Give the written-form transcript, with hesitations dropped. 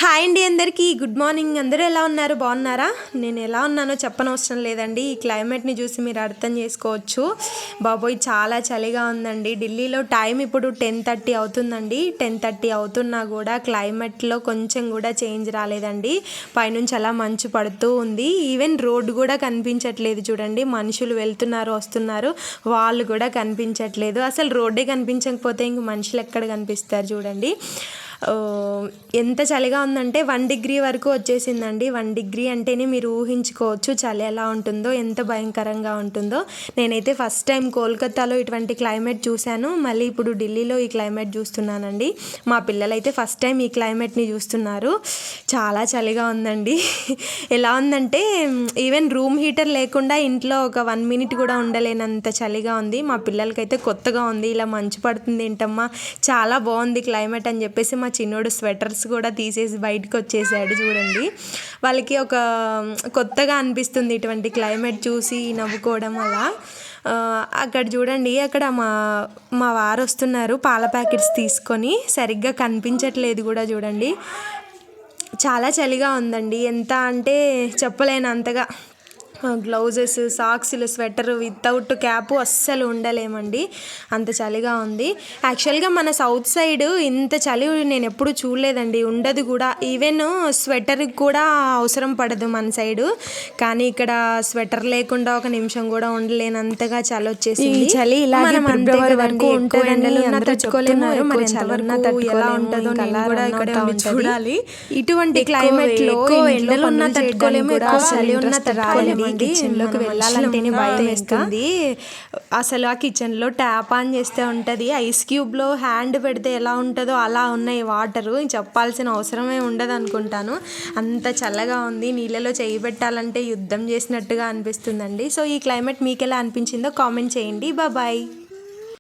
Hi అండి అందరికీ good morning. అందరూ ఎలా ఉన్నారు? బాగున్నారా? నేను ఎలా ఉన్నానో చెప్పనవసరం లేదండి. ఈ క్లైమేట్ని చూసి మీరు అర్థం చేసుకోవచ్చు. బాబోయ్ చాలా చలిగా ఉందండి. ఢిల్లీలో టైం ఇప్పుడు 10:30 అవుతుందండి. 10:30 అవుతున్నా కూడా క్లైమేట్లో కొంచెం కూడా చేంజ్ రాలేదండి. పైనుంచి అలా మంచు పడుతూ ఉంది. ఈవెన్ రోడ్డు కూడా కనిపించట్లేదు చూడండి. మనుషులు వెళ్తున్నారు వస్తున్నారు, వాళ్ళు కూడా కనిపించట్లేదు. అసలు రోడ్డే కనిపించకపోతే ఇంక మనుషులు ఎక్కడ కనిపిస్తారు చూడండి. ఎంత చలిగా ఉందంటే 1 డిగ్రీ వరకు వచ్చేసిందండి. 1 డిగ్రీ అంటేనే మీరు ఊహించుకోవచ్చు చలి ఎలా ఉంటుందో, ఎంత భయంకరంగా ఉంటుందో. నేనైతే ఫస్ట్ టైం కోల్కతాలో ఇటువంటి క్లైమేట్ చూశాను. మళ్ళీ ఇప్పుడు ఢిల్లీలో ఈ క్లైమేట్ చూస్తున్నానండి. మా పిల్లలైతే ఫస్ట్ టైం ఈ క్లైమేట్ని చూస్తున్నారు. చాలా చలిగా ఉందండి. ఎలా ఉందంటే ఈవెన్ రూమ్ హీటర్ లేకుండా ఇంట్లో ఒక 1 మినిట్ కూడా ఉండలేనంత చలిగా ఉంది. మా పిల్లలకైతే కొత్తగా ఉంది, ఇలా మంచు పడుతుంది ఏంటమ్మా, చాలా బాగుంది క్లైమేట్ అని చెప్పేసి మా చిన్నోడు స్వెటర్స్ కూడా తీసేసి బయటకు వచ్చేసాడు చూడండి. వాళ్ళకి ఒక కొత్తగా అనిపిస్తుంది ఇటువంటి క్లైమేట్ చూసి నవ్వుకోవడం అలా. అక్కడ చూడండి, అక్కడ మా వారు వస్తున్నారు పాల ప్యాకెట్స్ తీసుకొని. సరిగ్గా కనిపించట్లేదు కూడా చూడండి. చాలా చలిగా ఉందండి. ఎంత అంటే చెప్పలేను అంతగా. గ్లౌజెస్, సాక్స్లు, స్వెటర్ వితౌట్ క్యాప్ అస్సలు ఉండలేమండి, అంత చలిగా ఉంది. యాక్చువల్గా మన సౌత్ సైడ్ ఇంత చలి నేను ఎప్పుడు చూడలేదండి, ఉండదు కూడా. ఈవెన్ స్వెటర్కి కూడా అవసరం పడదు మన సైడు. కానీ ఇక్కడ స్వెటర్ లేకుండా ఒక నిమిషం కూడా ఉండలేనంతగా చలి వచ్చేసింది. చలి ఇలా ఫిబ్రవరి వరకు ఉంటుందని తట్టుకోలేము. మరి ఎలా ఉంటుందో నేను కూడా ఇక్కడ చూడాలి. ఇటువంటి క్లైమేట్ లో ఎండలు ఉన్న తట్టుకోలేము, చలి ఉన్న తట్టుకోలేము. కిచెన్లోకి వెళ్ళాలంటేనే భయం వేస్తుంది. అసలు ఆ కిచెన్లో ట్యాప్ ఆన్ చేస్తే ఉంటుంది, ఐస్ క్యూబ్లో హ్యాండ్ పెడితే ఎలా ఉంటుందో అలా ఉన్నాయి వాటరు. చెప్పాల్సిన అవసరమే ఉండదు అనుకుంటాను, అంత చల్లగా ఉంది. నీళ్ళలో చేయి పెట్టాలంటే యుద్ధం చేసినట్టుగా అనిపిస్తుందండి. సో ఈ క్లైమేట్ మీకు ఎలా అనిపించిందో కామెంట్ చేయండి. బాయ్.